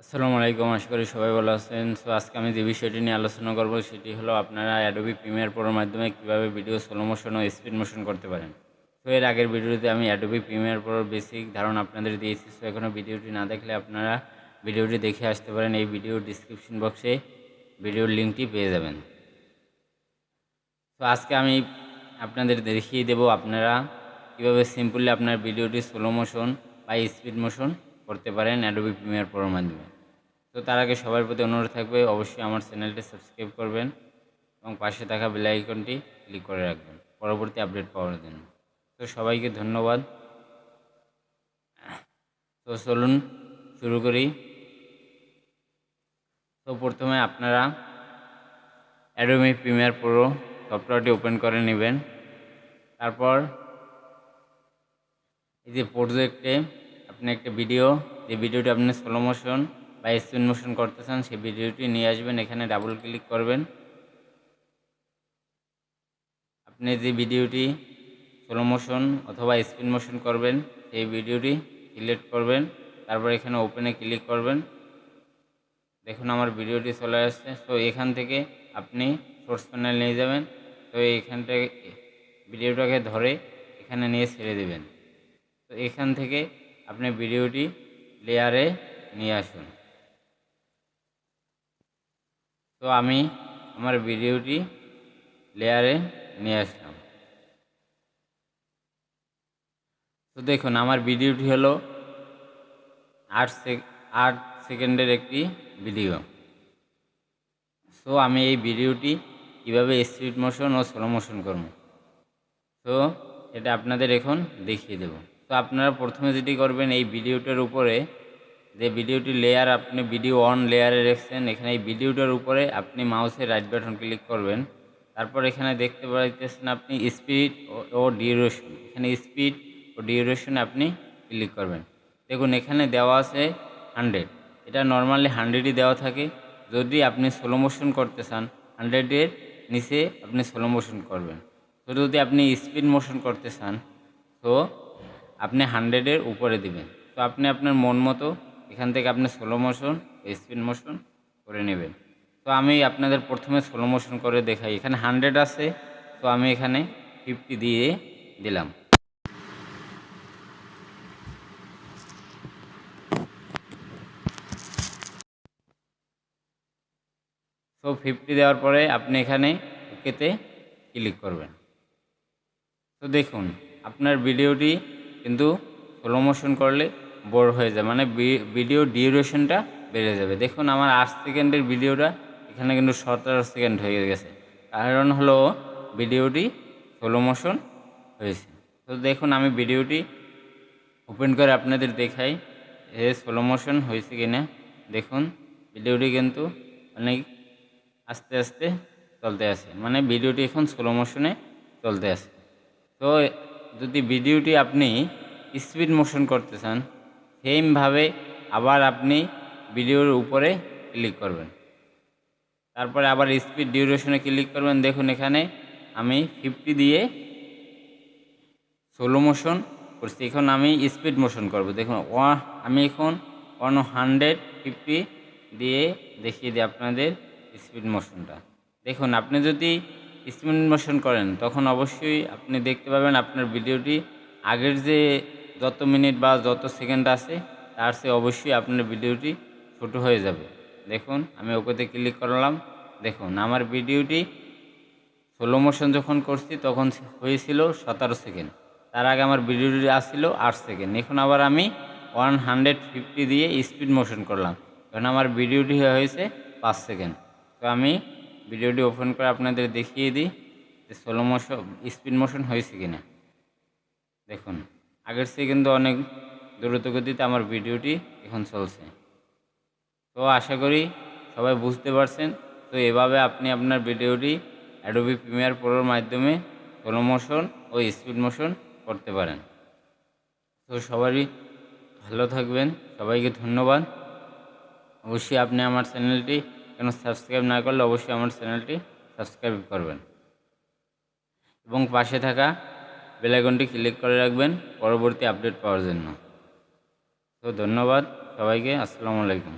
আসসালামু আলাইকুম, আশা করি সবাই ভালো আছেন। সো আজকে আমি যে বিষয়টি নিয়ে আলোচনা করব সেটি হলো আপনারা অ্যাডোবি প্রিমিয়ার প্রোর মাধ্যমে কীভাবে ভিডিও স্লো মোশন ও স্পিড মোশন করতে পারেন। তো এর আগের ভিডিওতে আমি অ্যাডোবি প্রিমিয়ার প্রোর বেসিক ধারণা আপনাদের দিয়েছি। সো এখনও ভিডিওটি না দেখলে আপনারা ভিডিওটি দেখে আসতে পারেন। এই ভিডিওর ডিসক্রিপশন বক্সে ভিডিওর লিঙ্কটি পেয়ে যাবেন। তো আজকে আমি আপনাদের দেখিয়ে দেব আপনারা কীভাবে সিম্পলি আপনার ভিডিওটি স্লো মোশন বা স্পিড মোশন করতে পারেন অ্যাডোবি প্রিমিয়ার প্রোর মাধ্যমে। তো তার আগে সবার প্রতি অনুরোধ থাকবে অবশ্যই আমার চ্যানেলটি সাবস্ক্রাইব করবেন এবং পাশে থাকা বেল আইকনটি ক্লিক করে রাখবেন পরবর্তী আপডেট পাওয়ার জন্য। তো সবাইকে ধন্যবাদ। তো চলুন শুরু করি। তো প্রথমে আপনারা অ্যাডোবি প্রিমিয়ার প্রো সফটওয়্যারটি ওপেন করে নেবেন। তারপর এই যে প্রজেক্টে আপনি একটা যে ভিডিওটি আপনি স্লো মোশন বা স্পিড মোশন করতে চান সেই ভিডিওটি নিয়ে আসবেন। এখানে ডাবল ক্লিক করবেন। আপনি যে ভিডিওটি স্লো মোশন অথবা স্পিড মোশন করবেন সেই ভিডিওটি সিলেক্ট করবেন। তারপর এখানে ওপেনে ক্লিক করবেন। দেখুন আমার ভিডিওটি চলে আসছে। তো এখান থেকে আপনি সোর্স প্যানেল নিয়ে যাবেন। তো এখান থেকে ভিডিওটাকে ধরে এখানে নিয়ে ছেড়ে দেবেন। তো এখান থেকে আপনি ভিডিওটি লেয়ারে নিয়ে আসুন। তো আমি আমার ভিডিওটি লেয়ারে নিয়ে আসলাম। তো দেখুন আমার ভিডিওটি হলো 8 সেকেন্ডের একটি ভিডিও। সো আমি এই ভিডিওটি কীভাবে স্পিড মোশন ও স্লো মোশন করব, তো এটা আপনাদের এখন দেখিয়ে দেব। তো আপনারা প্রথমে যেটি করবেন, এই ভিডিওটার উপরে যে ভিডিওটি লেয়ার আপনি ভিডিও অন লেয়ারে রেখেছেন, এখানে এই ভিডিওটার উপরে আপনি মাউসের রাইট বাটন ক্লিক করবেন। তারপর এখানে দেখতে পাইতেছেন আপনি স্পিড ও ডিউরেশন, এখানে স্পিড ও ডিউরেশনে আপনি ক্লিক করবেন। দেখুন এখানে দেওয়া আছে 100, এটা নর্মালি 100ই দেওয়া থাকে। যদি আপনি স্লো মোশন করতে চান 100-এর নিচে আপনি স্লো মোশন করবেন। তো যদি আপনি স্পিড মোশন করতে চান তো আপনি 100-এর উপরে দিবেন। তো আপনি আপনার মন মতো এখান থেকে আপনি স্লো মোশন স্পিড মোশন করে নেবেন। তো আমি আপনাদের প্রথমে স্লো মোশন করে দেখাই। এখানে 100 আছে, তো আমি এখানে 50 দিয়ে দিলাম। তো 50 দেওয়ার পরে আপনি এখানে ওকেতে ক্লিক করবেন। তো দেখুন আপনার ভিডিওটি কিন্তু স্লো মোশন করলে বোর হয়ে যায়, মানে ভিডিও ডিউরেশনটা বেড়ে যাবে। দেখুন আমার 8 সেকেন্ডের ভিডিওটা এখানে কিন্তু 17 সেকেন্ড হয়ে গেছে, কারণ হলো ভিডিওটি স্লো মোশন হয়েছে। তো দেখুন আমি ভিডিওটি ওপেন করে আপনাদের দেখাই স্লো মোশন হয়েছে কিনা। দেখুন ভিডিওটি কিন্তু অনেক আস্তে আস্তে চলতে আছে, মানে ভিডিওটি এখন স্লো মোশনে চলতে আছে। তো যদি ভিডিওটি আপনি স্পিড মোশন করতে চান, সেমভাবে আবার আপনি ভিডিওর উপরে ক্লিক করবেন, তারপরে আবার স্পিড ডিউরেশনে ক্লিক করবেন। দেখুন এখানে আমি 50 দিয়ে স্লো মোশন করছি, এখন আমি স্পিড মোশন করব। দেখুন আমি এখন 150 দিয়ে দেখিয়ে দিই আপনাদের স্পিড মোশনটা। দেখুন আপনি যদি স্পিড মোশন করেন তখন অবশ্যই আপনি দেখতে পাবেন আপনার ভিডিওটি আগের যে যত মিনিট বা যত সেকেন্ড আছে তার চেয়ে অবশ্যই আপনার ভিডিওটি ছোট হয়ে যাবে। দেখুন আমি ওকেতে ক্লিক করলাম। দেখুন আমার ভিডিওটি স্লো মোশন যখন করছি তখন হয়েছিল 17 সেকেন্ড, তার আগে আমার ভিডিওটি আসছিল 8 সেকেন্ড। এখন আবার আমি 150 দিয়ে স্পিড মোশন করলাম, কারণ আমার ভিডিওটি হয়েছে 5 সেকেন্ড। তো আমি ভিডিওটি ওপেন করে আপনাদের দেখিয়ে দিই যে স্লো মোশন স্পিড মোশন হয়েছে কিনা। দেখুন আগের চেয়ে কিন্তু অনেক দ্রুত গতিতে আমার ভিডিওটি এখন চলছে। তো আশা করি সবাই বুঝতে পারছেন। তো এভাবে আপনি আপনার ভিডিওটি অ্যাডোবি প্রিমিয়ার প্রোর মাধ্যমে স্লো মোশন ও স্পিড মোশন করতে পারেন। তো সবারই ভালো থাকবেন, সবাইকে ধন্যবাদ। অবশ্যই আপনি আমার চ্যানেলটি কেন সাবস্ক্রাইব না করলে অবশ্যই আমার চ্যানেলটি সাবস্ক্রাইব করবেন এবং পাশে থাকা বেল আইকনটি ক্লিক করে রাখবেন পরবর্তী আপডেট পাওয়ার জন্য। তো ধন্যবাদ সবাইকে, আসসালামু আলাইকুম।